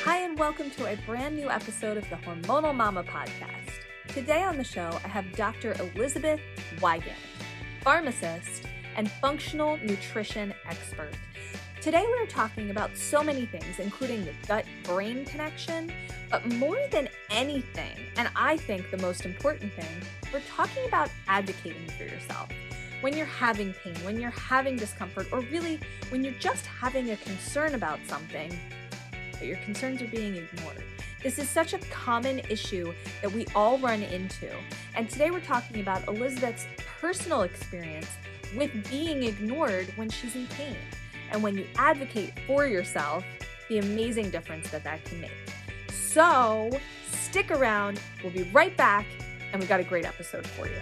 Hi, and welcome to a brand new episode of the Hormonal Mama podcast. Today on the show, I have Dr. Elisabeth Wygant, pharmacist and functional nutrition expert. Today, we're talking about so many things, including the gut-brain connection, but more than anything, and I think the most important thing, we're talking about advocating for yourself. When you're having pain, when you're having discomfort, or really when you're just having a concern about something, but your concerns are being ignored. This is such a common issue that we all run into. And today we're talking about Elisabeth's personal experience with being ignored when she's in pain. And when you advocate for yourself, the amazing difference that can make. So stick around. We'll be right back. And we got a great episode for you.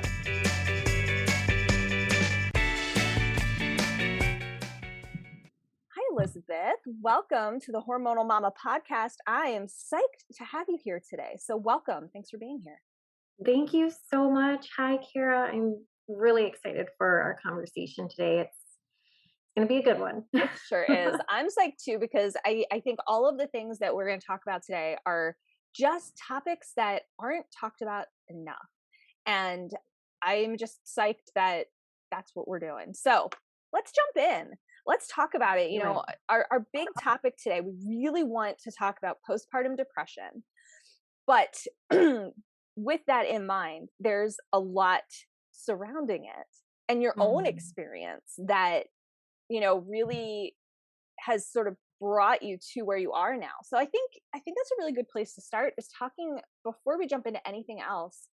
Elisabeth, welcome to the Hormonal Mama podcast. I am psyched to have you here today. So welcome. Thanks for being here. Thank you so much. Hi, Kara. I'm really excited for our conversation today. It's going to be a good one. It sure is. I'm psyched too, because I think all of the things that we're going to talk about today are just topics that aren't talked about enough. And I'm just psyched that that's what we're doing. So let's jump in. Let's talk about it. You know, our big topic today, we really want to talk about postpartum depression. But with that in mind, there's a lot surrounding it and your own experience that, you know, really has sort of brought you to where you are now. So I think that's a really good place to start, is talking, before we jump into anything else,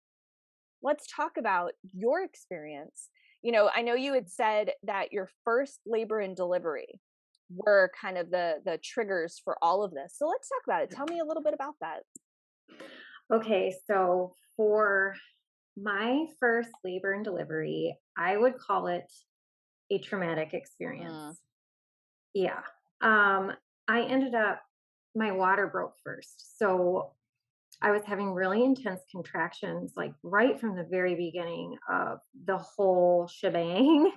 let's talk about your experience. You know, I know you had said that your first labor and delivery were kind of the triggers for all of this. So let's talk about it. Tell me a little bit about that. Okay, so for my first labor and delivery, I would call it a traumatic experience. Yeah. I ended up, my water broke first. So I was having really intense contractions, like right from the very beginning of the whole shebang.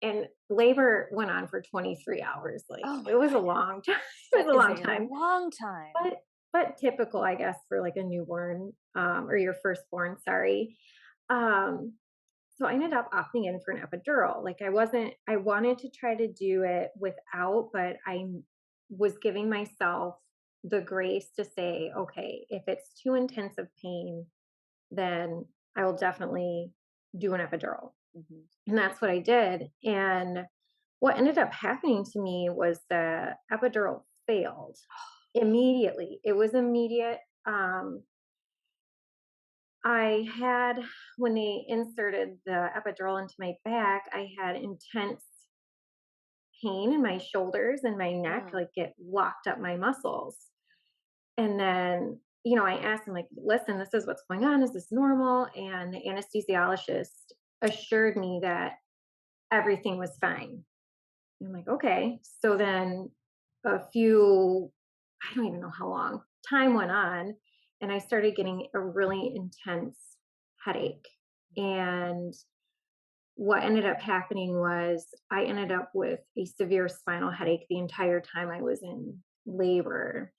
And labor went on for 23 hours. Like, it was a long time. It was a long time. Long time. But typical, I guess, for like a newborn, or your firstborn, sorry. So I ended up opting in for an epidural. Like, I wanted to try to do it without, but I was giving myself the grace to say, okay, if it's too intense of pain, then I will definitely do an epidural. And that's what I did. And what ended up happening to me was the epidural failed immediately. It was immediate. I had, when they inserted the epidural into my back, I had intense pain in my shoulders and my neck, like it locked up my muscles. And then, you know, I asked him, like, listen, this is what's going on. Is this normal? And the anesthesiologist assured me that everything was fine. And I'm like, okay. So then I don't even know how long, time went on, and I started getting a really intense headache. And what ended up happening was I ended up with a severe spinal headache the entire time I was in labor,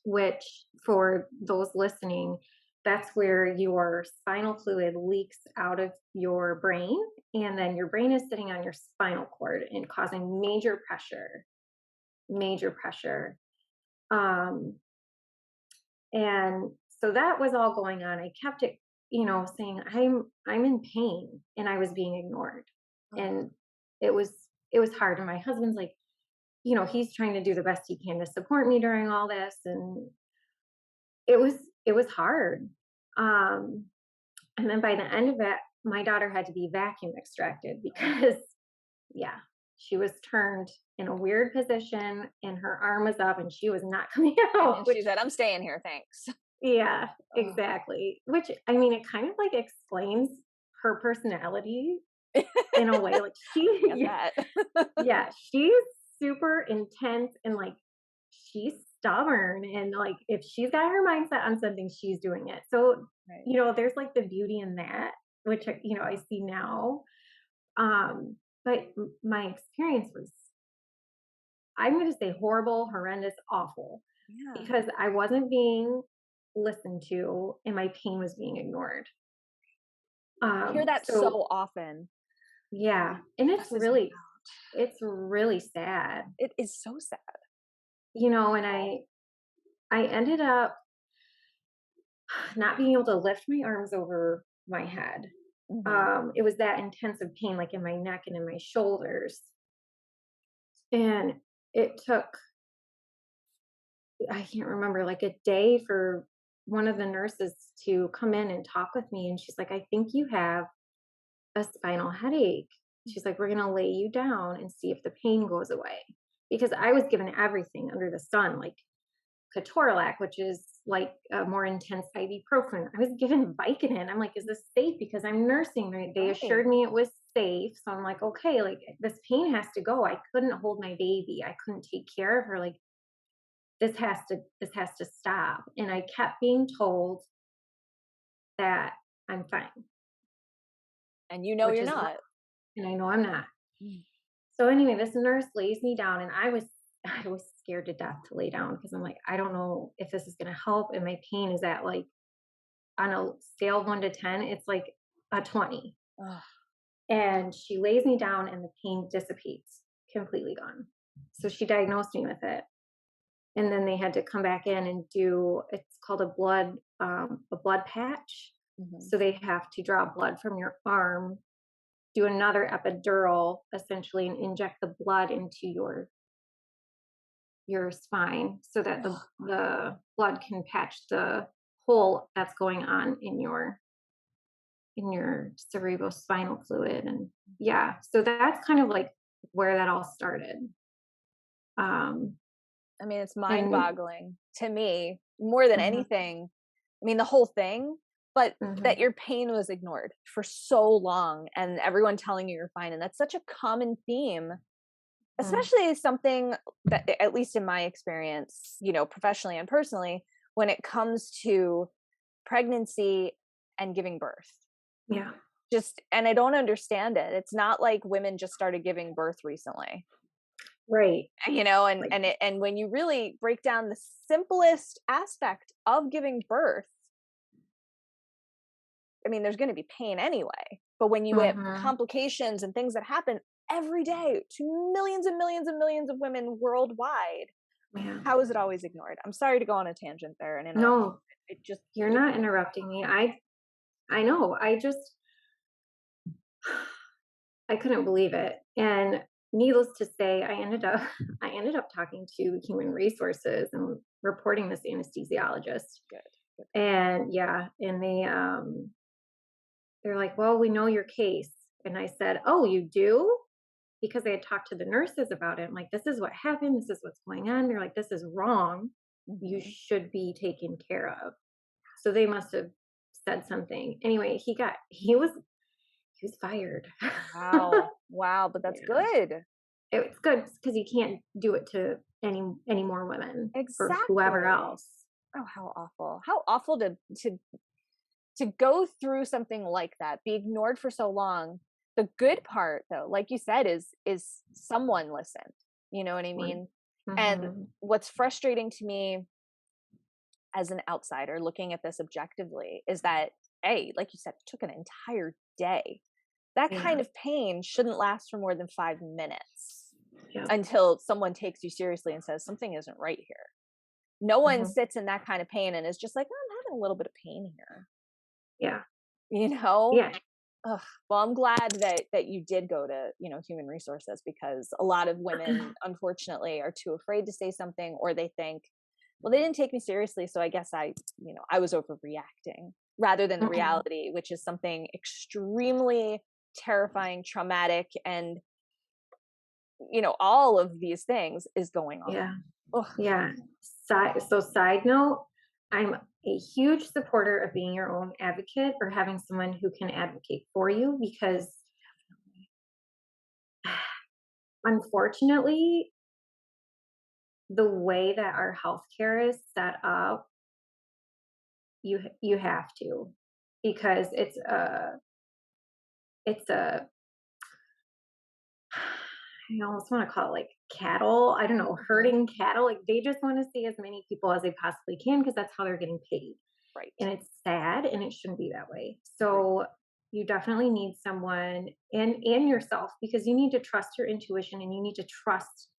which, for those listening, that's where your spinal fluid leaks out of your brain, and then your brain is sitting on your spinal cord and causing major pressure. And so that was all going on. I kept it, you know, saying I'm in pain, and I was being ignored. And it was hard. And my husband's like, you know, he's trying to do the best he can to support me during all this. And it was hard. And then by the end of it, my daughter had to be vacuum extracted because, she was turned in a weird position and her arm was up and she was not coming out. And she said, I'm staying here, thanks. Yeah, exactly. Which, I mean, it kind of like explains her personality in a way. Like, she's super intense, and like, she's stubborn, and like, if she's got her mindset on something, she's doing it. So, you know, there's like the beauty in that, which, you know, I see now. But my experience was, I'm going to say, horrible, horrendous, awful. Yeah. because I wasn't being listened to and my pain was being ignored. I hear that So so often. yeah, and Stresses me out. it's really sad, It is so sad. and I ended up not being able to lift my arms over my head. Mhm. It was that intensive pain, like in my neck and in my shoulders. And it took, I can't remember, like a day for one of the nurses to come in and talk with me. And she's like, I think you have a spinal headache. She's like, we're going to lay you down and see if the pain goes away. Because I was given everything under the sun, like Ketorolac, which is like a more intense ibuprofen. I was given Vicodin. I'm like, is this safe? Because I'm nursing. They Right. assured me it was safe. So I'm like, okay, like this pain has to go. I couldn't hold my baby. I couldn't take care of her. Like this has to stop. And I kept being told that I'm fine, And you know which you're is wrong. not. And I know I'm not. Mm. So anyway, this nurse lays me down and I was scared to death to lay down because I'm like, I don't know if this is gonna help. And my pain is at like on a scale of 1 to 10, it's like a 20. Ugh. And she lays me down and the pain dissipates, completely gone. So she diagnosed me with it. And then they had to come back in and do, it's called a blood patch. Mhm. So they have to draw blood from your arm, do another epidural essentially, and inject the blood into your spine so that the blood can patch the hole that's going on in your cerebrospinal fluid. And yeah, so that's kind of like where that all started. um I mean, it's and mind-boggling to me more than mhm, anything. I mean, the whole thing, but that mhm, your pain was ignored for so long and everyone telling you you're fine. And that's such a common theme, mhm, especially something that, at least in my experience, professionally and personally, when it comes to pregnancy and giving birth. yeah, And I don't understand it. It's not like women just started giving birth recently. right, And like and when you really break down the simplest aspect of giving birth, I mean, there's going to be pain anyway, but when you have mhm, complications and things that happen every day to millions and millions and millions of women worldwide, yeah, how is it always ignored? I'm sorry to go on a tangent there and interrupt. no, It just you're not interrupting me. I know, I couldn't believe it. And needless to say, I ended up talking to human resources and reporting this anesthesiologist. good. Good. And yeah, and they're like, "Well, we know your case." And I said, "Oh, you do?" Because they had talked to the nurses about it. I'm like, "This is what happened. This is what's going on." They're like, "This is wrong. You Mhm. should be taken care of." So they must have said something. Anyway, he was fired. Wow. Wow. But that's Yeah. good. It's good because you can't do it to any more women or whoever Exactly. else. Oh, how awful. How awful to go through something like that, be ignored for so long. The good part though, like you said, is someone listened. You know what I One. mean? And Mhm. what's frustrating to me as an outsider looking at this objectively is that, A, like you said, it took an entire day. That Yeah. kind of pain shouldn't last for more than 5 minutes Yep. until someone takes you seriously and says something isn't right here. No one Mhm. sits in that kind of pain and is just like, oh, I'm having a little bit of pain here. Yeah. You know? Yeah. Ugh. Well, I'm glad that you did go to, human resources, because a lot of women unfortunately are too afraid to say something, or they think, well, they didn't take me seriously, so I guess I was overreacting, rather than the Mm-mm. reality, which is something extremely terrifying, traumatic, and all of these things is going on. Yeah. Ugh. Yeah. Side note, I'm a huge supporter of being your own advocate or having someone who can advocate for you because unfortunately, the way that our healthcare is set up, you have to because it's a I almost want to call it like cattle. I don't know, Mhm. herding cattle. Like they just want to see as many people as they possibly can because that's how they're getting paid. Right. And it's sad and it shouldn't be that way. Right. So you definitely need someone and yourself because you need to trust your intuition and you need to trust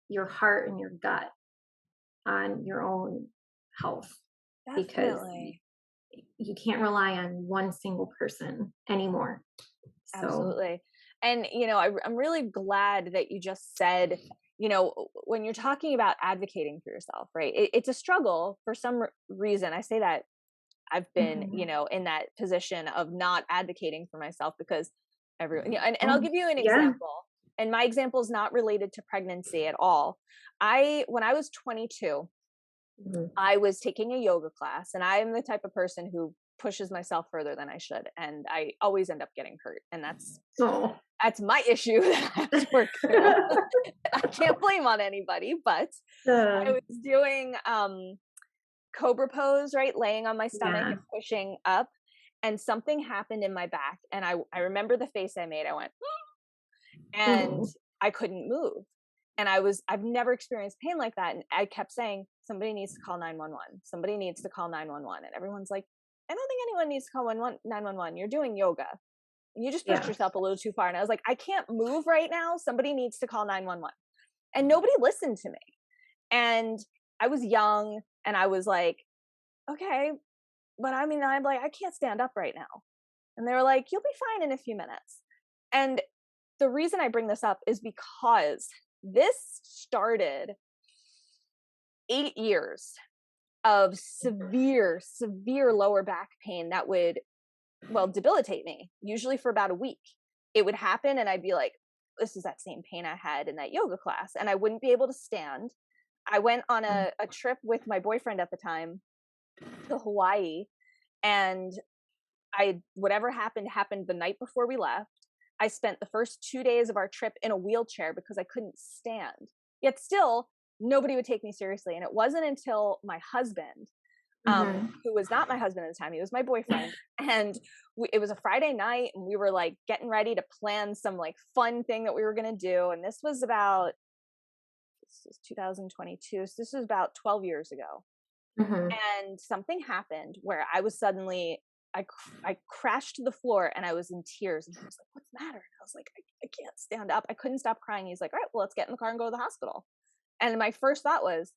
your heart and your gut on your own health because Definitely. you can't rely on one single person anymore. So, Absolutely. And, I'm really glad that you just said, when you're talking about advocating for yourself, right? It's a struggle for some reason. I say that I've been, mhm. in that position of not advocating for myself because everyone, and I'll Oh, give you an yeah. example. And my example is not related to pregnancy at all. When I was 22, Mhm. I was taking a yoga class, and I'm the type of person who pushes myself further than I should, and I always end up getting hurt, and Oh. that's my issue that I have to work through. I can't blame on anybody, but I Uh, was doing cobra pose, right, laying on my stomach yeah. and pushing up, and something happened in my back, and I remember the face I made. I went, and Mm. I couldn't move. And I've never experienced pain like that. And I kept saying, somebody needs to call 911. Somebody needs to call 911. And everyone's like, I don't think anyone needs to call 911. You're doing yoga. And you just pushed Yeah. yourself a little too far. And I was like, I can't move right now. Somebody needs to call 911. And nobody listened to me. And I was young and I was like, okay, but I mean, I'm like, I can't stand up right now. And they were like, you'll be fine in a few minutes. And the reason I bring this up is because this started 8 years of severe lower back pain that would, well, debilitate me, usually for about a week. It would happen, and I'd be like, this is that same pain I had in that yoga class, and I wouldn't be able to stand. I went on a trip with my boyfriend at the time to Hawaii, and whatever happened the night before we left. I spent the first 2 days of our trip in a wheelchair because I couldn't stand. Yet still, nobody would take me seriously. And it wasn't until my husband, Mhm. who was not my husband at the time, he was my boyfriend, and it was a Friday night, and we were like getting ready to plan some like fun thing that we were gonna do. And this is 2022, so this was about 12 years ago. Mhm. And something happened where I was suddenly I crashed to the floor and I was in tears, and he was like, "What's the matter?" And I was like, I can't stand up. I couldn't stop crying. He's like, "All right, well, let's get in the car and go to the hospital." And my first thought was,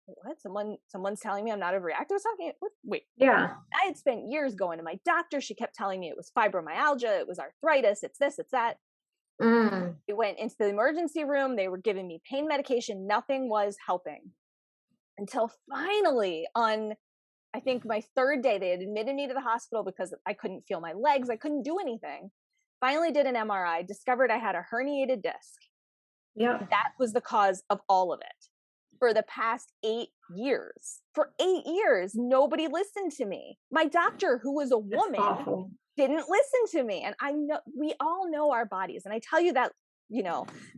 "What? Someone's telling me I'm not overreacting? What's talking? What? Wait." Yeah. I had spent years going to my doctor. She kept telling me it was fibromyalgia, it was arthritis, it's this, it's that. Mm. We went into the emergency room. They were giving me pain medication. Nothing was helping until finally on, I think, my third day, they had admitted me to the hospital because I couldn't feel my legs. I couldn't do anything. Finally did an MRI, discovered I had a herniated disc. Yep. That was the cause of all of it. For the past 8 years. For 8 years, nobody listened to me. My doctor, who was a That's woman, awful. didn't listen to me. And I know we all know our bodies. And I tell you that,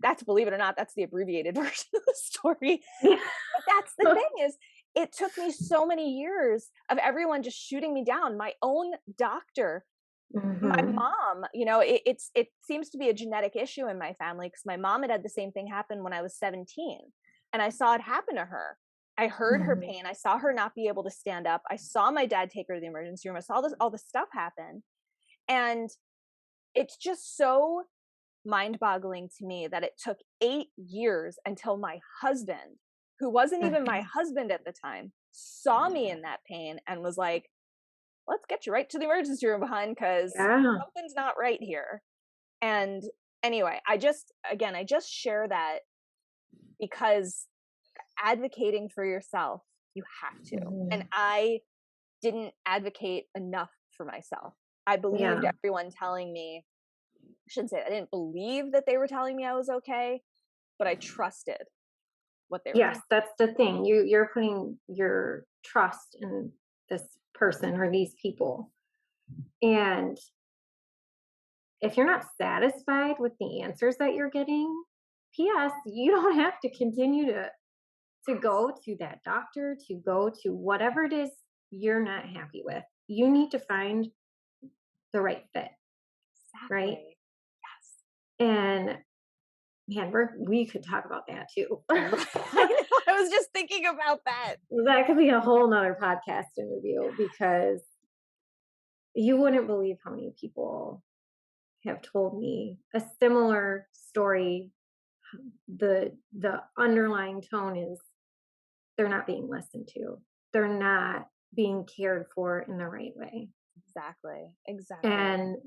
that's, believe it or not, that's the abbreviated version of the story. Yeah. But that's the thing is, it took me so many years of everyone just shooting me down. My own doctor, my Mhm. mom, it seems to be a genetic issue in my family because my mom had the same thing happen when I was 17, and I saw it happen to her. I heard her Mhm. pain. I saw her not be able to stand up. I saw my dad take her to the emergency room. I saw all this stuff happen, and it's just so mind-boggling to me that it took 8 years until my husband, who wasn't even my Mhm. husband at the time, saw me in that pain and was like, let's get you right to the emergency room, hun, because Yeah. something's not right here. And anyway, I just share that because advocating for yourself, you have to. And Mhm. I didn't advocate enough for myself. I believed Yeah. everyone telling me, I shouldn't say that, I didn't believe that they were telling me I was okay, but I trusted what they were Yes, telling that's the thing. You're putting your trust in this person or these people. And if you're not satisfied with the answers that you're getting, PS, you don't have to continue to go to that doctor, to go to whatever it is you're not happy with. You need to find the right fit, me. right? Exactly. Yes. And man, we could talk about that too. I know. I was just thinking about that. That could be a whole nother podcast interview because you wouldn't believe how many people have told me a similar story. The underlying tone is they're not being listened to. They're not being cared for in the right way. Exactly. And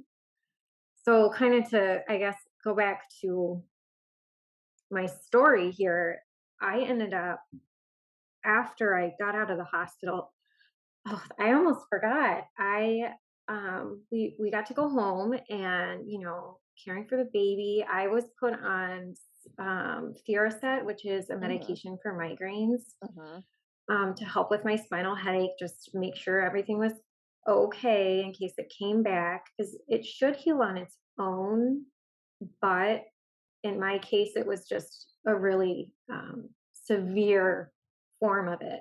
so kind of to, I guess, go back to my story here, I ended up after I got out of the hospital, oh, I almost forgot. We got to go home and, caring for the baby. I was put on Furacet, which is a medication for migraines, to help with my spinal headache, just to make sure everything was okay in case it came back, because it should heal on its own. But in my case, it was just a really severe form of it.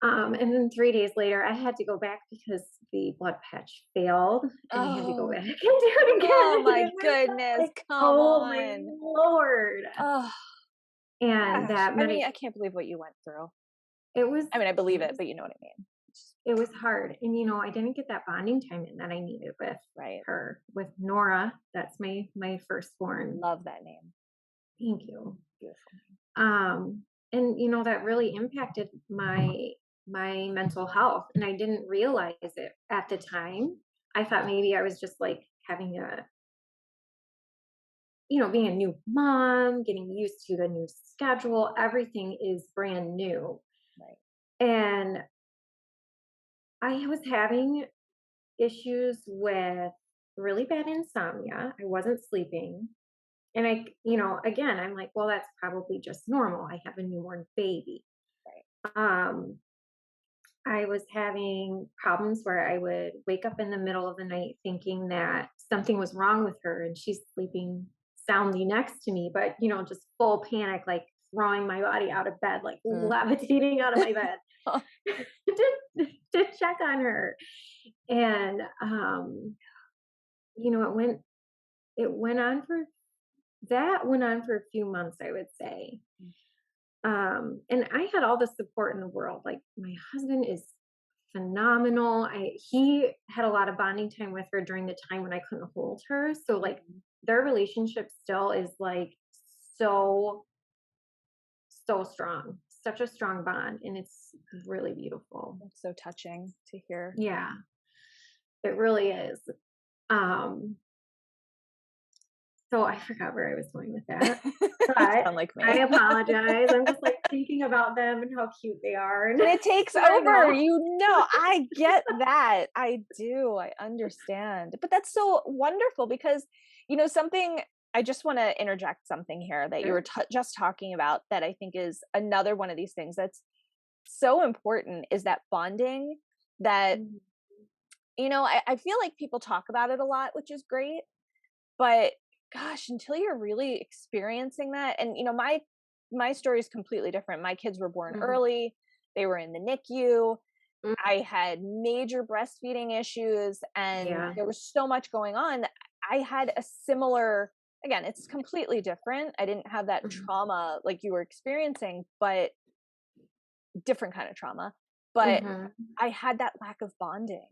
And then 3 days later, I had to go back because the blood patch failed, and I had to go back and do it again. Oh my And it was goodness! like, Come oh my on! Lord! Oh, And gosh. that I mean, I can't believe what you went through. it was I mean, I believe it, but you know what I mean. it was hard. And I didn't get that bonding time in that I needed with Right. her, with Nora. That's my firstborn. Love that name. Thank you. Beautiful. And that really impacted my mental health, and I didn't realize it at the time. I thought maybe I was just like having being a new mom, getting used to the new schedule. Everything is brand new. Right. And I was having issues with really bad insomnia. I wasn't sleeping. And again, I'm like, well, that's probably just normal. I have a newborn baby. Right. I was having problems where I would wake up in the middle of the night thinking that something was wrong with her and she's sleeping soundly next to me, but just full panic, like throwing my body out of bed, like levitating out of my bed to check on her. And it went on for a few months, I would say. And I had all the support in the world. Like, my husband is phenomenal. He had a lot of bonding time with her during the time when I couldn't hold her. So like their relationship still is like so strong, such a strong bond. And it's really beautiful. It's so touching to hear. Yeah, it really is. So I forgot where I was going with that. But like me. I apologize. I'm just like thinking about them and how cute they are. And it takes over. I get that. I do. I understand. But that's so wonderful because, something, I just want to interject something here that you were just talking about that I think is another one of these things that's so important, is that bonding that, I feel like people talk about it a lot, which is great. But gosh, until you're really experiencing that, and my story is completely different. My kids were born early. They were in the NICU. I had major breastfeeding issues, and there was so much going on. I had a similar, again, it's completely different. I didn't have that trauma like you were experiencing, but different kind of trauma. But I had that lack of bonding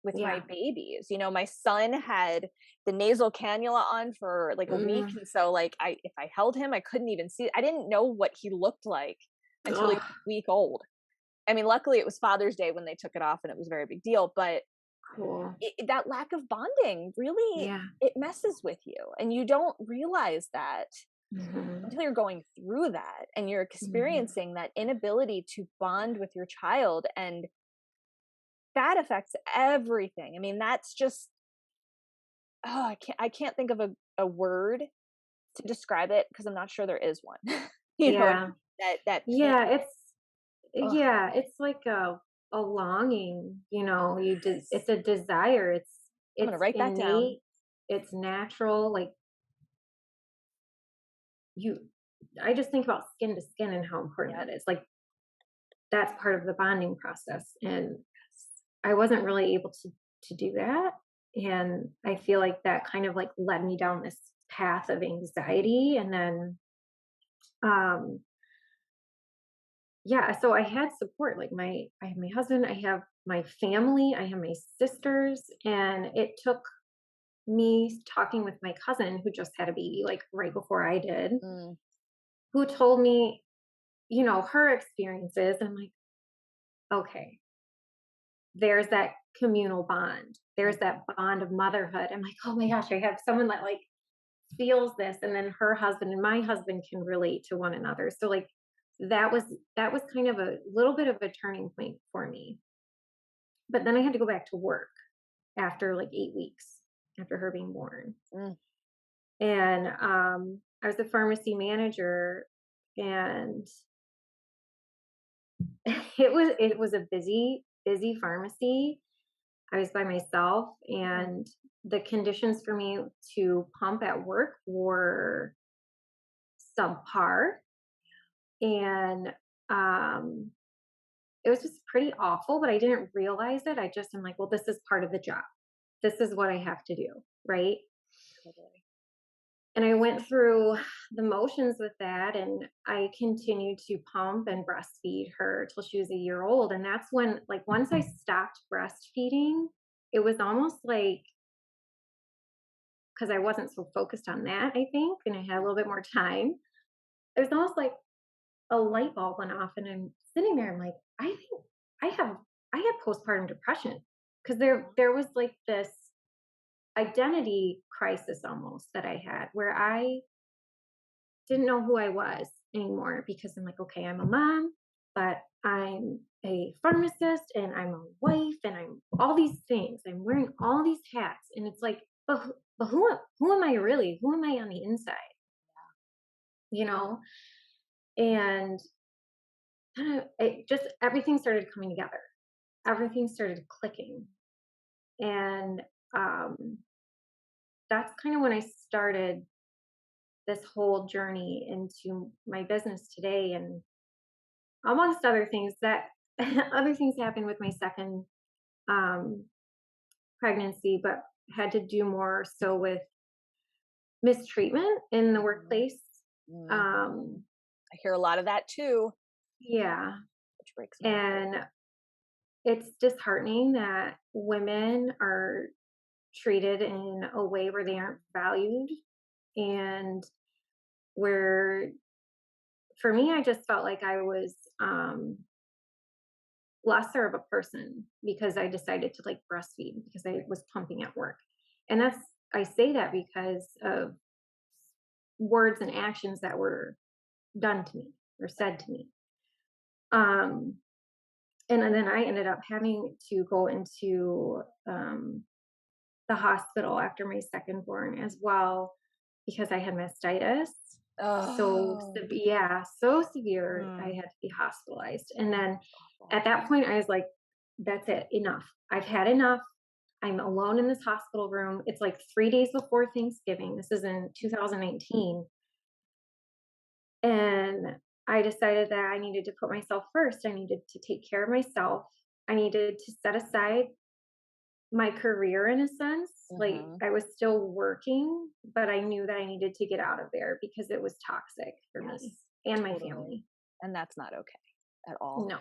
with my babies. My son had the nasal cannula on for like a week. And so like if I held him, I couldn't even see, I didn't know what he looked like until he was a week old. I mean, luckily it was Father's Day when they took it off and it was a very big deal, but that lack of bonding really, it messes with you, and you don't realize that until you're going through that and you're experiencing that inability to bond with your child, and that affects everything. I mean, that's just, I can't think of a word to describe it because I'm not sure there is one. It's like a longing, it's a desire. It's I'm gonna write that down. It's natural. Like I just think about skin to skin and how important that is. Like, that's part of the bonding process. And I wasn't really able to do that. And I feel like that kind of like led me down this path of anxiety. And then, um, yeah, so I had support. Like I have my husband, I have my family, I have my sisters, and it took me talking with my cousin who just had a baby like right before I did, Mm, who told me, her experiences. I'm like, okay, there's that communal bond. There's mm, that bond of motherhood. I'm like, oh my gosh, I have someone that like feels this, and then her husband and my husband can relate to one another. So like that was that was kind of a little bit of a turning point for me. But then I had to go back to work after like 8 weeks after her being born. mm, And I was a pharmacy manager, and it was a busy pharmacy. I was by myself, mm, and the conditions for me to pump at work were subpar. And um, it was just pretty awful, but I didn't realize it. I just am like, well, this is part of the job. This is what I have to do, right? totally. And I went through the motions with that, and I continued to pump and breastfeed her till she was a year old. And that's when, like, once I stopped breastfeeding, it was almost like, because I wasn't so focused on that, I think, and I had a little bit more time, it was almost like a light bulb went off, and I'm sitting there. I'm like, I think I have I had postpartum depression, because there was like this identity crisis almost that I had, where I didn't know who I was anymore, because I'm like, okay, I'm a mom, but I'm a pharmacist, and I'm a wife, and I'm all these things. I'm wearing all these hats, and it's like, but who am I really? Who am I on the inside? You know? And it just everything started coming together. Everything started clicking, and um, that's kind of when I started this whole journey into my business today. And amongst other things, that other things happened with my second um, pregnancy, but had to do more so with mistreatment in the Mhm, workplace. mhm. Um, I hear a lot of that too, yeah, which breaks my heart. and it's disheartening that women are treated in a way where they aren't valued, and where, for me, I just felt like I was lesser of a person because I decided to like breastfeed because I was pumping at work. And I say that because of words and actions that were done to me or said to me. Um, and then I ended up having to go into the hospital after my second born as well, because I had mastitis. Oh, Yeah, so severe, I mm, had to be hospitalized. And then that's awful. at that point, I was like, that's it, enough. I've had enough. I'm alone in this hospital room. It's like 3 days before Thanksgiving. This is in 2019. And I decided that I needed to put myself first. I needed to take care of myself. I needed to set aside my career in a sense. Like, Mhm. I was still working, but I knew that I needed to get out of there because it was toxic for me Yes, and my totally. family. And that's not okay at all. No,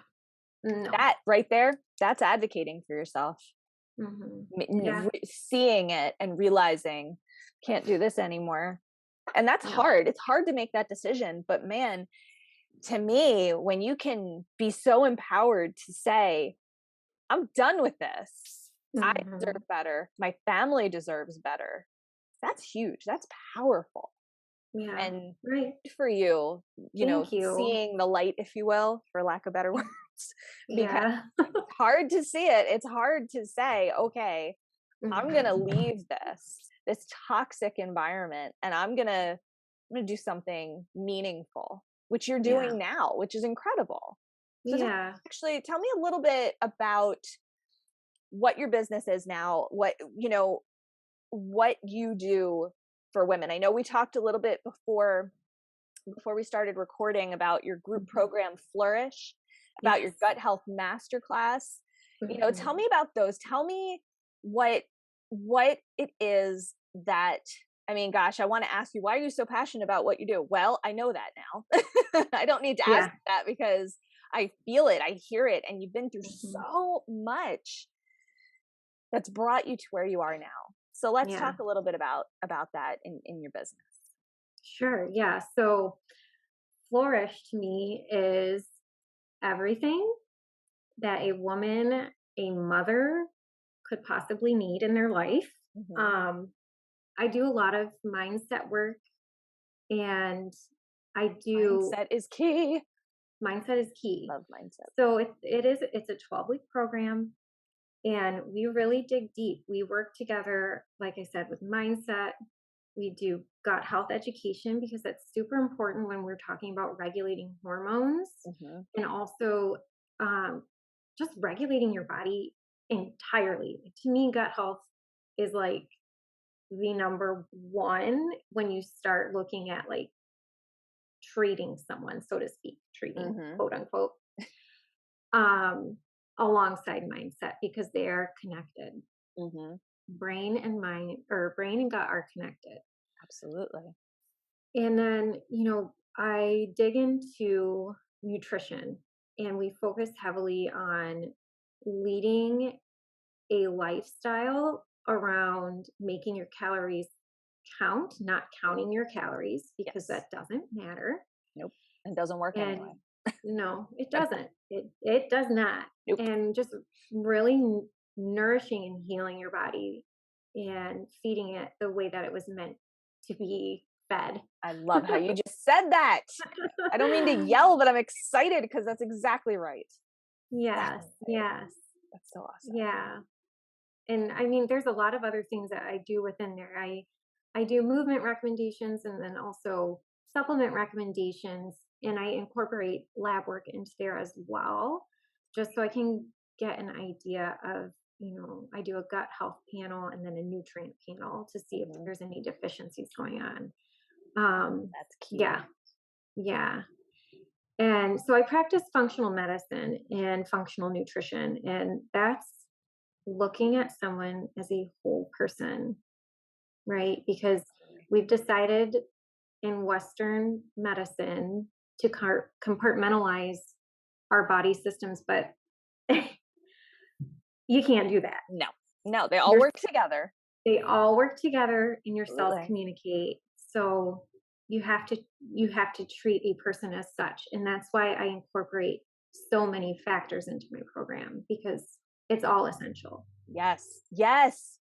no. That right there, that's advocating for yourself. Yeah, Seeing it and realizing can't do this anymore. And that's no. hard. It's hard to make that decision, but man, to me, when you can be so empowered to say, I'm done with this. I deserve Mhm. better. My family deserves better. That's huge. That's powerful. Yeah, And right. good for you, Thank you. seeing the light, if you will, for lack of better words, because Yeah. it's hard to see it. It's hard to say, okay, I'm going to Mhm. leave this toxic environment, and I'm going to do something meaningful, which you're Yeah. doing now, which is incredible. So Yeah. actually tell me a little bit about what your business is now, what you do for women. I know we talked a little bit before we started recording about your group Mhm. program Flourish, about your Yes. gut health masterclass. Tell Mhm. me about those. Tell me what it is that, I mean, gosh, I want to ask you, why are you so passionate about what you do? Well, I know that now. I don't need to ask Yeah. that because I feel it, I hear it, and you've been through Mhm. so much that's brought you to where you are now. So let's Yeah. talk a little bit about that in your business. Sure. Yeah. So Flourish to me is everything that a woman, a mother could possibly need in their life. Hmm. Um, I do a lot of mindset work, and I do Mindset is key. mindset is key. Love mindset. So it's a 12-week program, and we really dig deep. We work together, like I said, with mindset. We do gut health education because that's super important when we're talking about regulating hormones, Hmm. and also um, just regulating your body entirely. To me, gut health is like the number one when you start looking at like treating someone, so to speak, treating Hmm. quote unquote, um, alongside mindset because they are connected. Hmm. Brain and mind, or brain and gut, are connected. Absolutely. And then, I dig into nutrition, and we focus heavily on leading a lifestyle around making your calories count, not counting your calories because Yes. that doesn't matter. Nope. It doesn't work And anyway. no, it doesn't. It does not. Nope. And just really nourishing and healing your body and feeding it the way that it was meant to be fed. I love how you just said that. I don't mean to yell, but I'm excited because that's exactly right. Yes, Exactly right. yes, That's so awesome. yeah. And I mean, there's a lot of other things that I do within there. I do movement recommendations and then also supplement recommendations, and I incorporate lab work into there as well, just so I can get an idea of, I do a gut health panel and then a nutrient panel to see if Hmm. there's any deficiencies going on. That's key. Yeah, yeah. And so I practice functional medicine and functional nutrition, and that's looking at someone as a whole person, right? Because Absolutely. we've decided in Western medicine to compartmentalize our body systems, but you can't do that. No, no, they all You're, work together. they all work together and your cells Absolutely. communicate. So you have to treat a person as such. And that's why I incorporate so many factors into my program because it's all essential. Yes. Yes.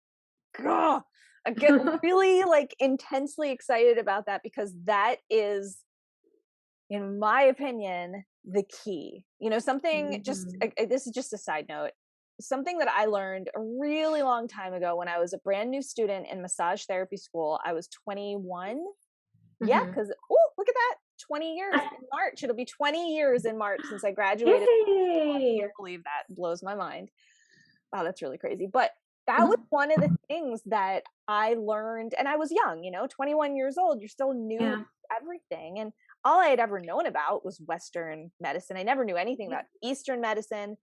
Girl, I get really like intensely excited about that because that is, in my opinion, the key. Something just Mhm. this is just a side note. Something that I learned a really long time ago when I was a brand new student in massage therapy school. I was 21. Yeah, Mhm. because oh, look at that. 20 years in March. It'll be 20 years in March since I graduated. I Yay! can't believe that. It blows my mind. Wow, that's really crazy. But that was Mhm. one of the things that I learned, and I was young, 21 years old. You're still new Yeah. to everything. And all I had ever known about was Western medicine. I never knew anything Yeah. about Eastern medicine.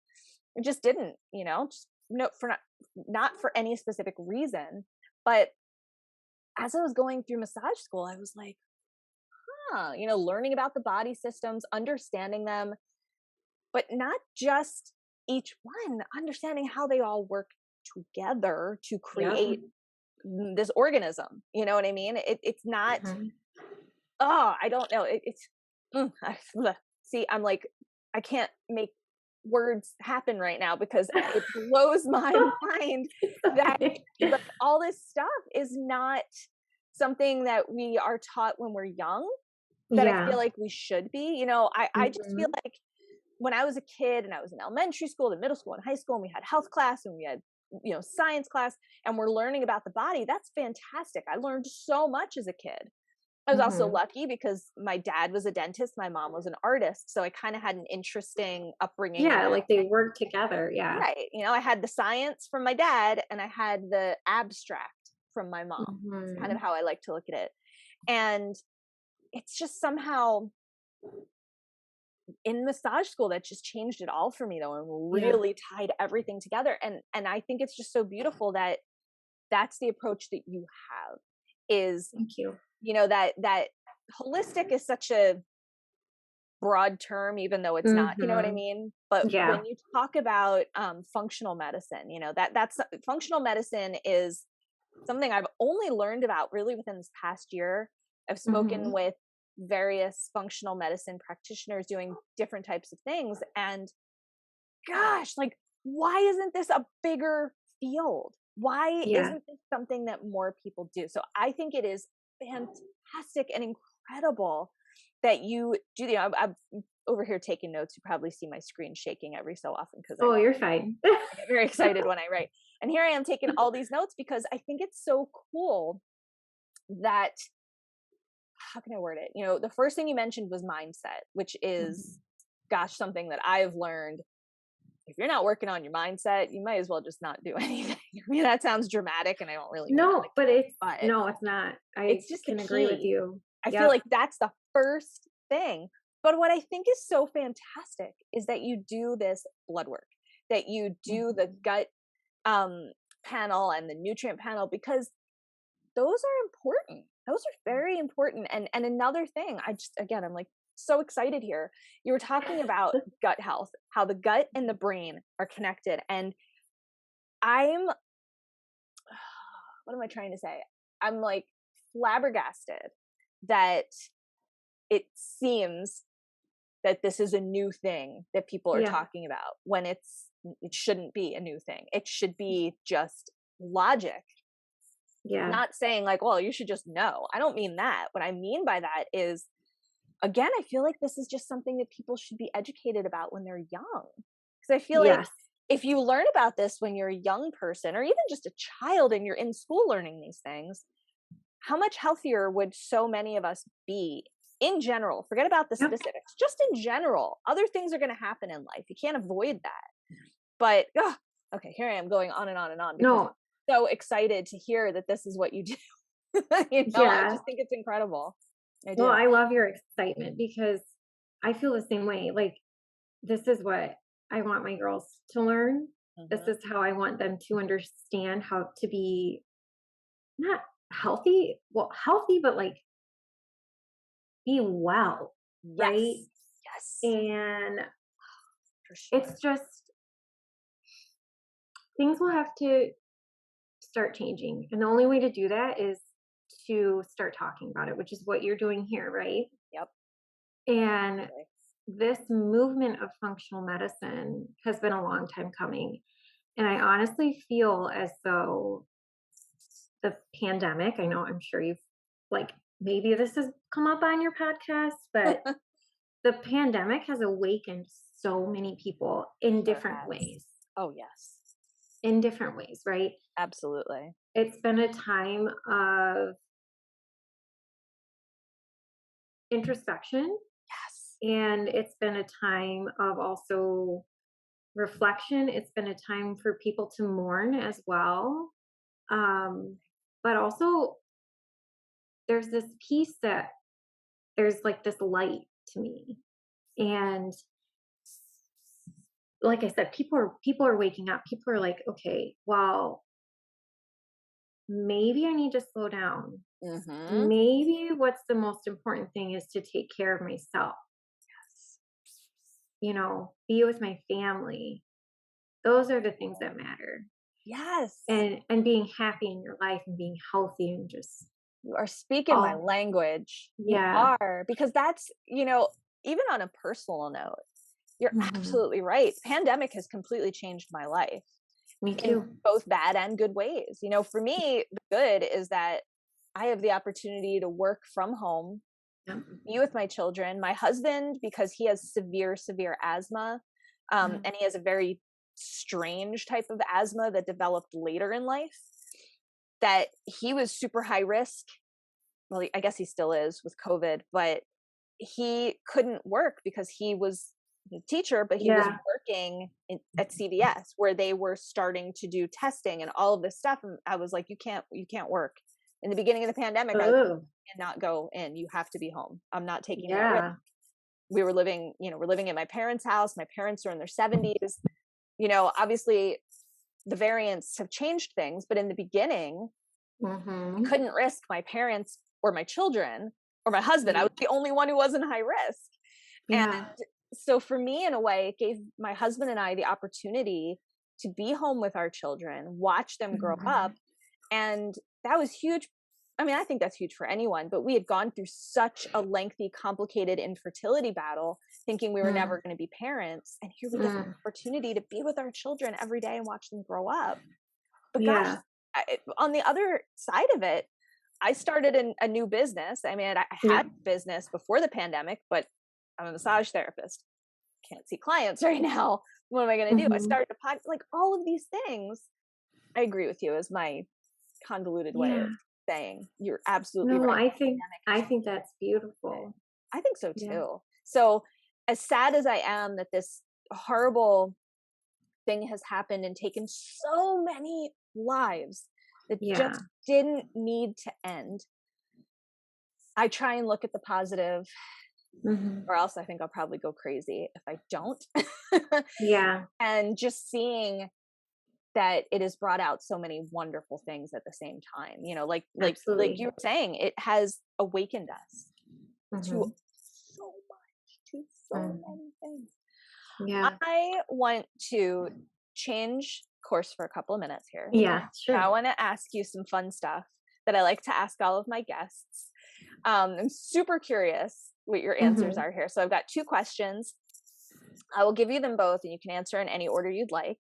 I just didn't, just no for not for any specific reason. But as I was going through massage school, I was like, learning about the body systems, understanding them, but not just each one, understanding how they all work together to Yep. create this organism. You know what I mean? It's not, Mhm. oh, I don't know. It's, see, I'm like, I can't make words happen right now because it blows my mind It's that okay. like all this stuff is not something that we are taught when we're young that I feel Yeah. like we should be. I just feel Mhm. like when I was a kid and I was in elementary school and middle school and high school and we had health class and we had science class and we're learning about the body, that's fantastic. I learned so much as a kid. I was also Mhm. lucky because my dad was a dentist, my mom was an artist, so I kind of had an interesting upbringing in Yeah, that like they work together. Yeah. right. I had the science from my dad and I had the abstract from my mom. It's kind of Mhm. how I like to look at it. And it's just somehow in massage school that just changed it all for me though and Yeah. really tied everything together. And I think it's just so beautiful that that's the approach that you have. is, Thank you. that holistic is such a broad term, even though it's not, you know what I Mhm. mean? But Yeah. when you talk about functional medicine, that's functional medicine is something I've only learned about really within this past year. I've spoken Mhm. with various functional medicine practitioners doing different types of things. And gosh, like, why isn't this a bigger field? Why Yeah. isn't this something that more people do? So I think it is fantastic and incredible that you do. I'm over here taking notes. You probably see my screen shaking every so often because Oh, you're fine. I get very excited when I write. And here I am taking all these notes because I think it's so cool that, how can I word it? The first thing you mentioned was mindset, which is, Mhm. gosh, something that I've learned. If you're not working on your mindset, you might as well just not do anything. I mean, that sounds dramatic and I don't really mean it No, like but that, but no, it's not. I it's just the can agree with key. you. I feel Yep. like that's the first thing. But what I think is so fantastic is that you do this blood work, that you do the Mhm. gut um, panel and the nutrient panel, because those are important. Those are very important. And another thing, I'm like so excited here. You were talking about gut health, how the gut and the brain are connected. And I'm, what am I trying to say? I'm like flabbergasted that it seems that this is a new thing that people are Yeah. talking about when it shouldn't be a new thing. It should be just logic. Yeah. Not saying like, well, you should just know. I don't mean that. What I mean by that is, again, I feel like this is just something that people should be educated about when they're young. Because I feel like Yes. if you learn about this when you're a young person or even just a child and you're in school learning these things, how much healthier would so many of us be in general? Forget about the Yep. specifics, just in general. Other things are going to happen in life. You can't avoid that. But okay, here I am going on and on and on because No. I'm so excited to hear that this is what you do. I Yeah. just think it's incredible. I Well, do. I love your excitement because I feel the same way. Like, this is what I want my girls to learn. This Hmm. is how I want them to understand how to be not healthy, well, healthy, but like be well, right? Yes. Yes. And For it's sure. just things will have to start changing. And the only way to do that is to start talking about it, which is what you're doing here, right? Yep. And Absolutely. this movement of functional medicine has been a long time coming. And I honestly feel as though the pandemic, I know I'm sure you've like maybe this has come up on your podcast, but the pandemic has awakened so many people in Sure different has. ways. Oh, yes. In different ways, right? Absolutely. It's been a time of introspection Yes. and it's been a time of also reflection. It's been a time for people to mourn as well. But also, there's this piece that there's like this light to me. And like I said, people are waking up. People are like, okay, well, maybe I need to slow down. Mm-hmm. Maybe what's the most important thing is to take care of myself, be with my family. Those are the things that matter. Yes. And being happy in your life and being healthy and just You are speaking my all language. You yeah. are, because that's, even on a personal note, you're Mhm. absolutely right. Pandemic has completely changed my life Me in too. both bad and good ways. For me, the good is that I have the opportunity to work from home, Yep. be with my children. My husband, because he has severe, severe asthma, Mhm. and he has a very strange type of asthma that developed later in life, that he was super high risk. Well, I guess he still is with COVID, but he couldn't work because he was a teacher, but he was Yeah. working at CVS where they were starting to do testing and all of this stuff. And I was like, you can't work. In the beginning of the pandemic, I was like, Oh, you cannot go in. You have to be home. I'm not taking that risk. yeah. We're living at my parents' house. My parents are in their 70s. Obviously the variants have changed things, but in the beginning, I Mhm. couldn't risk my parents or my children or my husband. I Yeah. was the only one who wasn't high risk. Yeah. And so for me, in a way, it gave my husband and I the opportunity to be home with our children, watch them grow up. Mhm. And that was huge. I mean, I think that's huge for anyone, but we had gone through such a lengthy, complicated infertility battle, thinking we were Mm. never going to be parents. And here we get the Mm. opportunity to be with our children every day and watch them grow up. But gosh, Yeah. on the other side of it, I started a new business. I mean, I had Yeah. a business before the pandemic, but I'm a massage therapist. Can't see clients right now. What am I going to do? I Mhm. started a podcast, like all of these things. I agree with you, is my convoluted way Yeah. of saying you're absolutely No, right. I think that's beautiful. I think so Yeah. too. So as sad as I am that this horrible thing has happened and taken so many lives that Yeah. just didn't need to end, I try and look at the positive, Mhm. or else I think I'll probably go crazy if I don't. Yeah. And just seeing that it has brought out so many wonderful things at the same time, like Absolutely. you were saying, it has awakened us to Mhm. so much, to so Mm. many things. Yeah. I want to change course for a couple of minutes here. Yeah, I sure. want to ask you some fun stuff that I like to ask all of my guests. I'm super curious what your answers Mhm. are here. So I've got two questions. I will give you them both and you can answer in any order you'd like.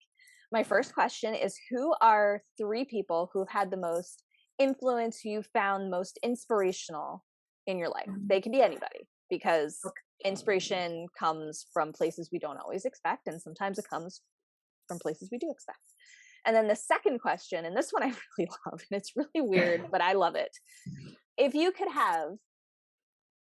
My first question is, who are three people who've had the most influence, who you found most inspirational in your life? Mhm. They can be anybody, because Okay. inspiration comes from places we don't always expect, and sometimes it comes from places we do expect. And then the second question, and this one I really love, and it's really weird, but I love it. If you could have,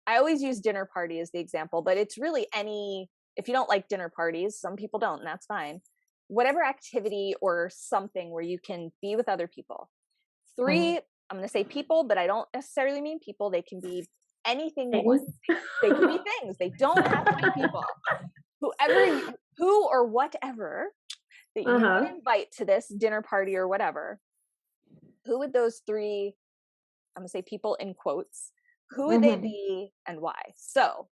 I always use dinner party as the example, but it's really any, if you don't like dinner parties, some people don't, and that's fine. Whatever activity or something where you can be with other people. Mhm. Three, I'm going to say people, but I don't necessarily mean people. They can be anything you want. Things. They can be things. They don't have to be people. Whoever, who or whatever that you Uh-huh. would invite to this dinner party or whatever, who would those three, I'm going to say people in quotes, who would they Mhm. be and why? So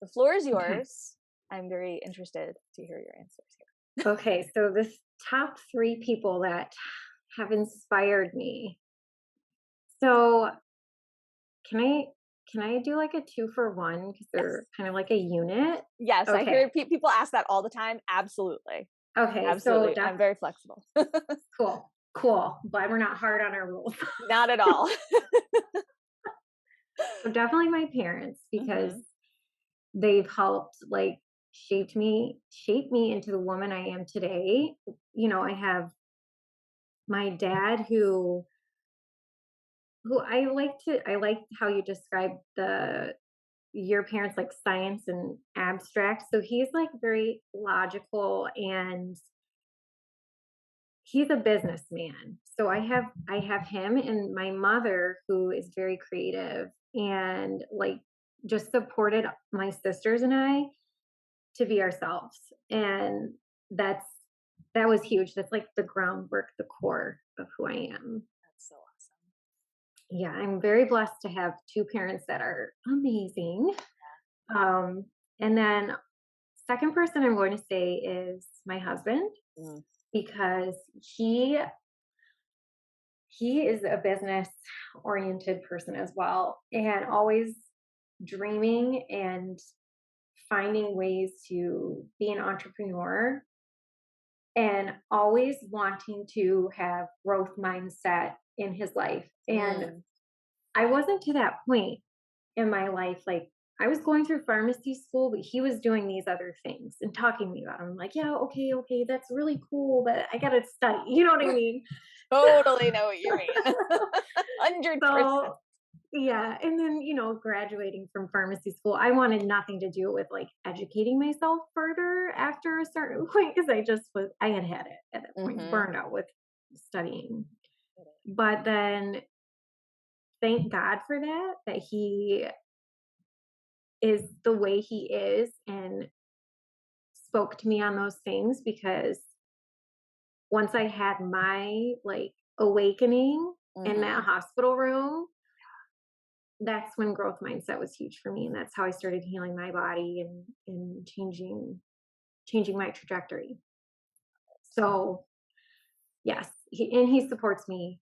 the floor is Okay. yours. I'm very interested to hear your answers here. Okay, so this top 3 people that have inspired me. So, can I can I do like a 2 for 1 because they're Yes. kind of like a unit? Yes, I Okay. hear people ask that all the time. Absolutely. Okay, so Absolutely. I'm very flexible. cool. Cool. Glad we're not hard on our rules. Not at all. So definitely my parents because Hmm. they've helped like shape me into the woman I am today. I have my dad who I like how you describe the your parents like science and abstract. So he's like very logical and he's a businessman. So I have him and my mother who is very creative and like just supported my sisters and I to be ourselves. And that's that was huge. That's like the groundwork, the core of who I am. That's so awesome. Yeah, I'm very blessed to have two parents that are amazing. Um, and then second person I'm going to say is my husband Mm. because he is a business oriented person as well and always dreaming and finding ways to be an entrepreneur and always wanting to have growth mindset in his life. And Mm. I wasn't to that point in my life. Like I was going through pharmacy school, but he was doing these other things and talking to me about them. I'm like, yeah, okay, okay, that's really cool, but I gotta study. You know what I mean? Totally know what you mean. 100%. So yeah, and then graduating from pharmacy school, I wanted nothing to do with like educating myself further after a certain point because I had it at that point, Hmm. burned out with studying. But then thank God for that he is the way he is and spoke to me on those things because once I had my like awakening, in that hospital room, that's when growth mindset was huge for me. And that's how I started healing my body and changing my trajectory. So yes, he supports me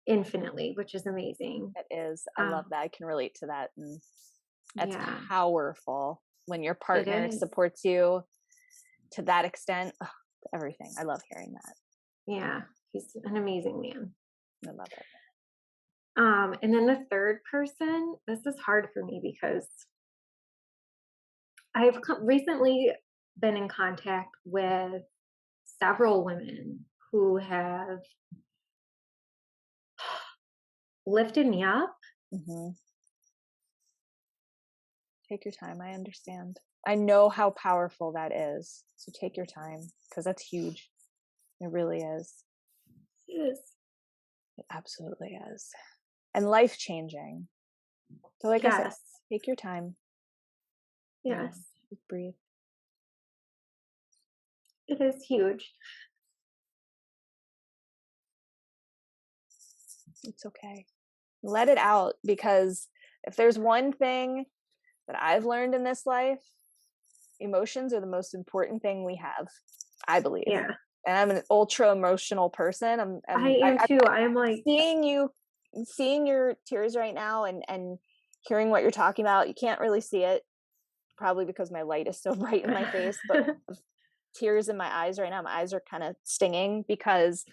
infinitely, which is amazing. It is. I love that. I can relate to that. And that's Yeah, powerful when your it partner is. supports you to that extent. Ugh, everything. I love hearing that. Yeah, he's an amazing man. I love it. And then the third person, this is hard for me because I've recently been in contact with several women who have lifted me up. Mm-hmm. Take your time. I understand. I know how powerful that is. So take your time because that's huge. It really is. It is. It absolutely is. And life changing. So like I said, Yes. take your time. Yes. Just breathe. It is huge. It's okay. Let it out, because if there's one thing that I've learned in this life, emotions are the most important thing we have, I believe. Yeah. And I'm an ultra emotional person. I am too. I am like seeing your tears right now and hearing what you're talking about. You can't really see it, probably because my light is so bright in my face, but tears in my eyes right now. My eyes are kind of stinging because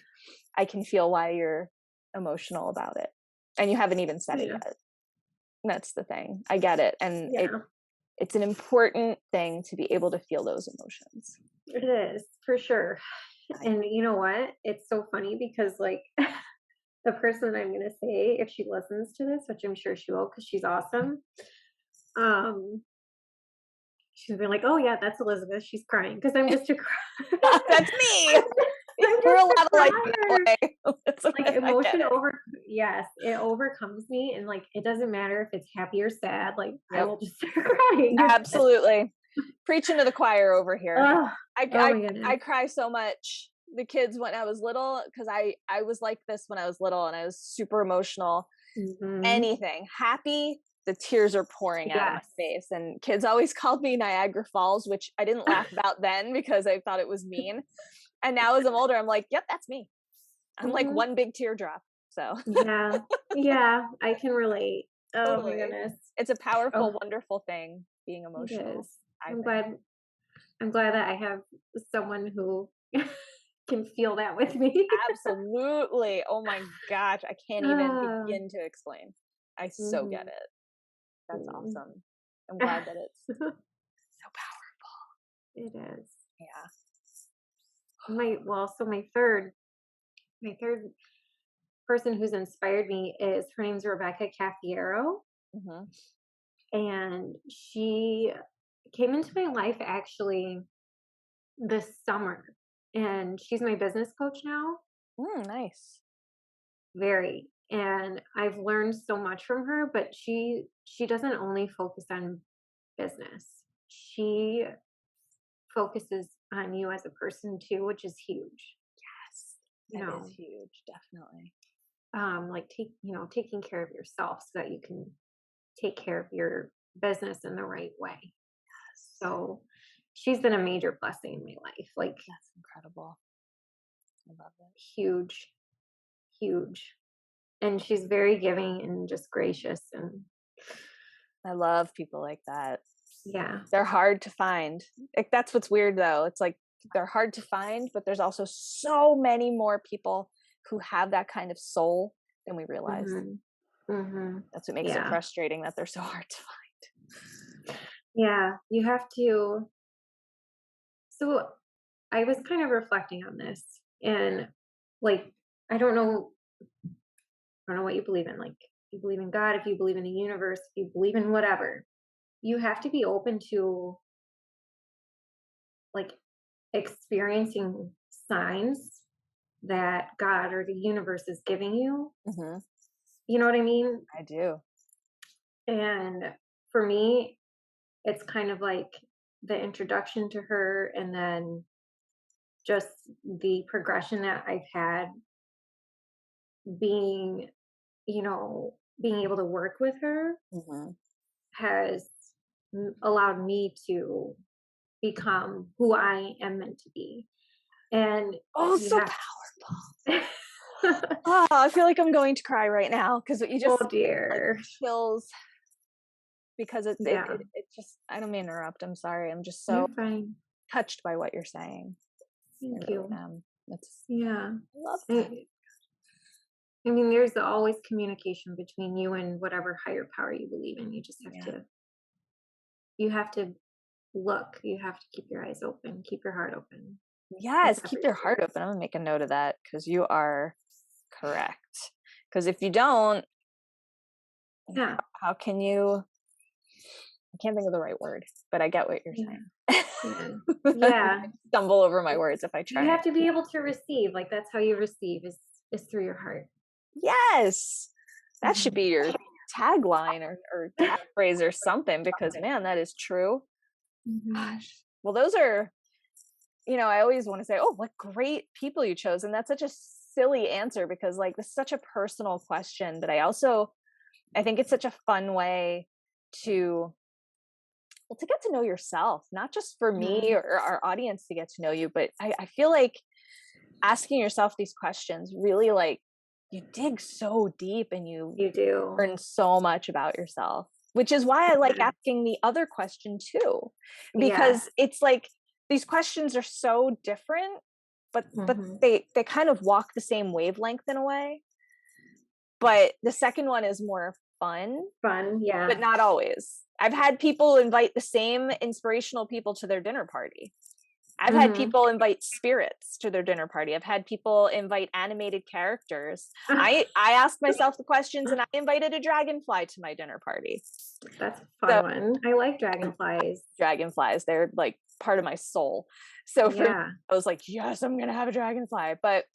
I can feel why you're emotional about it. And you haven't even said it yet. That's the thing. I get it. And it's an important thing to be able to feel those emotions. It is, for sure. And you know what? It's so funny because like the person I'm going to say, if she listens to this, which I'm sure she will because she's awesome, she's been like, oh yeah, that's Elisabeth. She's crying because I'm just a cry. That's me. You're allowed to like that way. Like emotion yes, it overcomes me, and like it doesn't matter if it's happy or sad. Like I will just start crying. Absolutely. Preaching to the choir over here. Oh my goodness. I cry so much. The kids when I was little, because I was like this when I was little, and I was super emotional. Anything happy, the tears are pouring out of my face. And kids always called me Niagara Falls, which I didn't laugh about then because I thought it was mean. And now as I'm older, I'm like, yep, that's me. I'm like one big teardrop. So yeah, I can relate. Totally. Oh my goodness, it's a powerful, wonderful thing being emotional. It is. I'm glad that I have someone who can feel that with me. Absolutely. Oh my gosh, I can't even begin to explain. I so get it. That's awesome. I'm glad that it's so powerful. It is. Yeah. So my third person who's inspired me is, her name's Rebecca Caffiero. And she came into my life actually this summer, and she's my business coach now. Nice. Very. And I've learned so much from her, but she doesn't only focus on business. She focuses on you as a person too, which is huge. Yes. That is huge, definitely. Like taking care of yourself so that you can take care of your business in the right way. Yes. So she's been a major blessing in my life. Like, that's incredible. I love it. Huge. And she's very giving and just gracious, and I love people like that. Yeah. They're hard to find. Like, that's what's weird though. It's like they're hard to find, but there's also so many more people who have that kind of soul than we realize. That's what makes it frustrating, that they're so hard to find. Yeah, you have to. So I was kind of reflecting on this, and like, I don't know what you believe in. Like, if you believe in God, if you believe in the universe, if you believe in whatever, you have to be open to like experiencing signs that God or the universe is giving you. You know what I mean? I do. And for me, it's kind of like the introduction to her, and then just the progression that I've had being, being able to work with her has allowed me to become who I am meant to be. And Oh, you so have powerful. Oh, I feel like I'm going to cry right now because what you just oh dear. like, chills because it Yeah, just, I don't mean to interrupt. I'm sorry. I'm just so you're fine. touched by what you're saying. I Thank really you. am. It's, Yeah. I love that. I mean, there's always communication between you and whatever higher power you believe in. You just have Yeah. to, you have to look, you have to keep your eyes open, keep your heart open. Yes, It's keep your heart everywhere. open. I'm gonna make a note of that because you are correct. Because if you don't, Yeah. how can you? I can't think of the right word, but I get what you're Yeah. saying. Yeah. I Yeah. stumble over my words if I You try. have to be able to receive. Like that's how you receive is through your heart. Yes, that should Mhm. be your tagline or catchphrase or something because man, that is true. Mhm. Gosh. Well, those are, I always want to say, oh, what great people you chose. And that's such a silly answer because like this is such a personal question, but I think it's such a fun way to, well, to get to know yourself, not just for me Yeah. or our audience to get to know you, but I feel like asking yourself these questions really like you dig so deep and you You do. learn so much about yourself, which is why I like Yeah. asking the other question too, Yes. because it's like these questions are so different, but Mhm. they kind of walk the same wavelength in a way. But the second one is more fun, Fun. but Yeah. not always. I've had people invite the same inspirational people to their dinner party. I've had Mhm. people invite spirits to their dinner party. I've had people invite animated characters. I asked myself the questions and I invited a dragonfly to my dinner party. That's a So fun one. I like dragonflies. dragonflies, they're like part of my soul. So for me, Yeah. I was like, yes, I'm going to have a dragonfly. But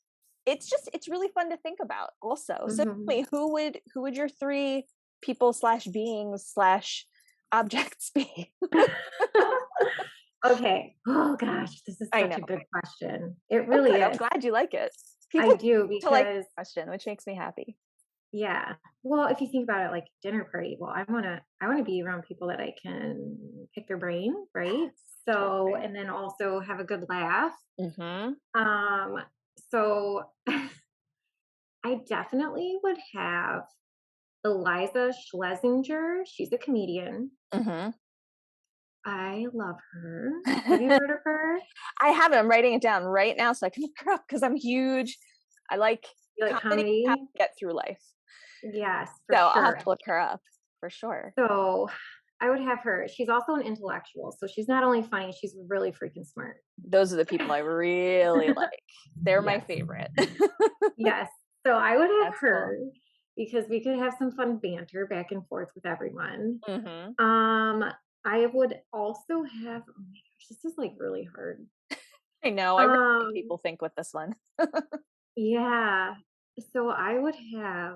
it's really fun to think about also. So Mhm. wait, who would your three people slash beings slash objects be? Okay. Oh gosh, this is I such know. a good question. It Oh, really good. I'm is. glad you like it. I People do to like because the question, which makes me happy. yeah. Well, if you think about it like dinner party, well, I wanna be around people that I can pick their brain, right? So, Totally. and then also have a good laugh. Mm-hmm. Um, so I definitely would have Eliza Schlesinger. She's a comedian. Mm-hmm. I love her. Have you heard of her? I have it. I'm writing it down right now so I can look her up because I'm huge. I like You like comedy, how to comedy? get through life. Yes, So for I'll have sure. to look her up for sure. So I would have her. She's also an intellectual. So she's not only funny, she's really freaking smart. Those are the people I really like. They're my Yes. favorite. Yes. So I would have That's cool. her because we could have some fun banter back and forth with everyone. Mm-hmm. Um, I would also have, oh my gosh, this is like really hard. I know. I really make Um, people think with this one. yeah. So I would have,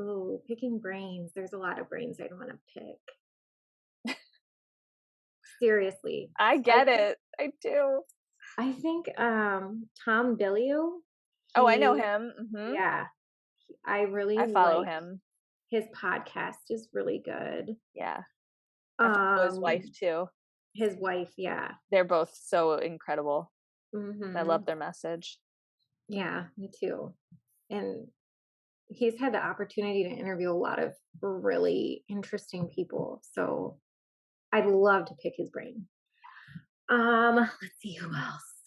oh, picking brains. There's a lot of brains I'd want to pick. Seriously. I I get think it. I do. Tom Bilyeu, Oh, I know he him. Mm-hmm. yeah, I really I follow like him. his podcast is really good. Yeah. I follow his wife Um, too. his wife, yeah. They're both so incredible. I love Mhm. their message. Yeah, me too. And he's had the opportunity to interview a lot of really interesting people. So I'd love to pick his brain. Let's see who else.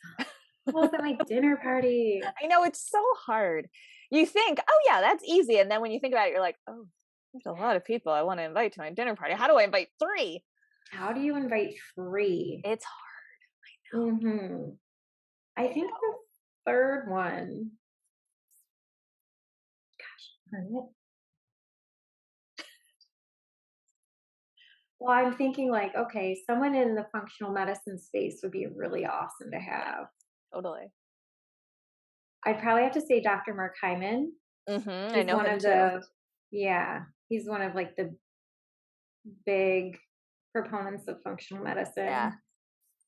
Who else at my dinner party? I know it's so hard. You think, oh yeah, that's easy. And then when you think about it, you're like, oh, there's a lot of people I want to invite to my dinner party. How do I invite three? How do you invite free? It's Mhm. I hard. I think the know. third one, darn it. Well, I'm thinking like, okay, someone in the functional medicine space would be really awesome to Yeah, have. totally. I'd probably have to say Dr. Mark Hyman. Mm-hmm. I He's know one him of too. the, yeah, he's one of like the big proponents of functional Yeah, medicine.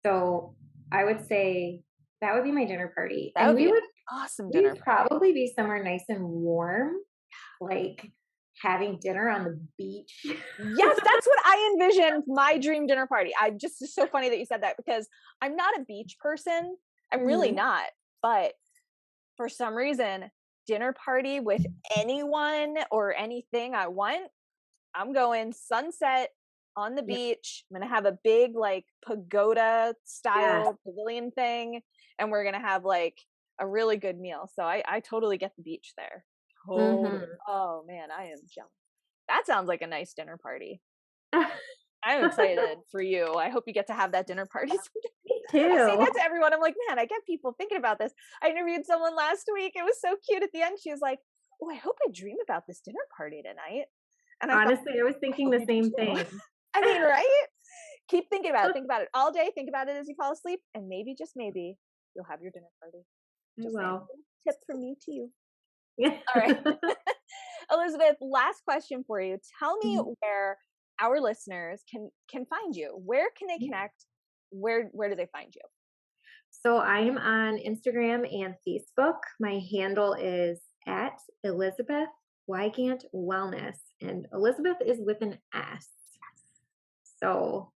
So I would say that would be my dinner party. that And would we be would awesome dinner We'd party. probably be somewhere nice and warm, like having dinner on the beach. Yes, that's what I envisioned my dream dinner party. It's so funny that you said that because I'm not a beach person. I'm really Mhm. not. But for some reason, dinner party with anyone or anything I want, I'm going sunset on the Yeah. beach. I'm going to have a big like pagoda Yes. style pavilion thing, and we're going to have like a really good meal. So I totally get the beach there. Totally. Mhm. Oh man, I am jealous. That sounds like a nice dinner party. I'm excited for you. I hope you get to have that dinner party someday. Me I say that too. to everyone. I'm like, man, I get people thinking about this. I interviewed someone last week. It was so cute at the end. She was like, oh, I hope I dream about this dinner party tonight. And I thought, Honestly, I was I thinking hope the you do same too. thing. I mean, right? Keep thinking about it. Think about it all day. Think about it as you fall asleep. And maybe, just maybe, you'll have your dinner party. I Just saying. will. Tip from me to you. Yeah. All right. Elisabeth, last question for you. Tell me Mhm. where our listeners can find you. Where can they connect? Where do they find you? So I am on Instagram and Facebook. My handle is at Elisabeth Wygant Wellness, and Elizabeth is with an S. So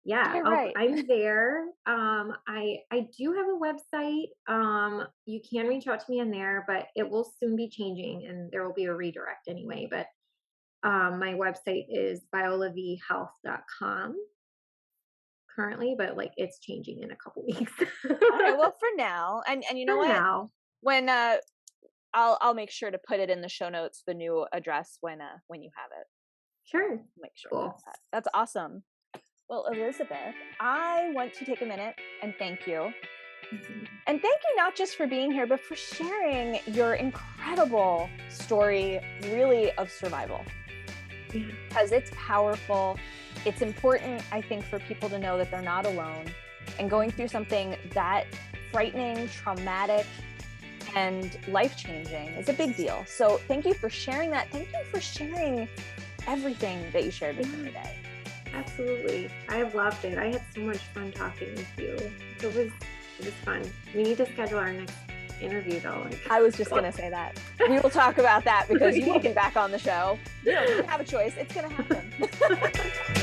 yeah, Get it right. I'm there. I do have a website. You can reach out to me on there, but it will soon be changing, and there will be a redirect anyway. But my website is biolavihealth.com currently, but like it's changing in a couple weeks. All right. Well, for now, and you know For what? now. When I'll make sure to put it in the show notes, the new address when you have it. Sure. Make sure we Cool. have that. That's awesome. Well, Elisabeth, I want to take a minute and thank you. Mhm. And thank you not just for being here, but for sharing your incredible story, really, of survival. Yeah. Because it's powerful. It's important, I think, for people to know that they're not alone. And going through something that frightening, traumatic, and life-changing is a big deal. So thank you for sharing that. Thank you for sharing everything that you shared with me today. Absolutely. I have loved it. I had so much fun talking with you. It was fun. We need to schedule our next interview though. I was just going to say that. We will talk about that because you will be back on the show. You don't have a choice. It's going to happen.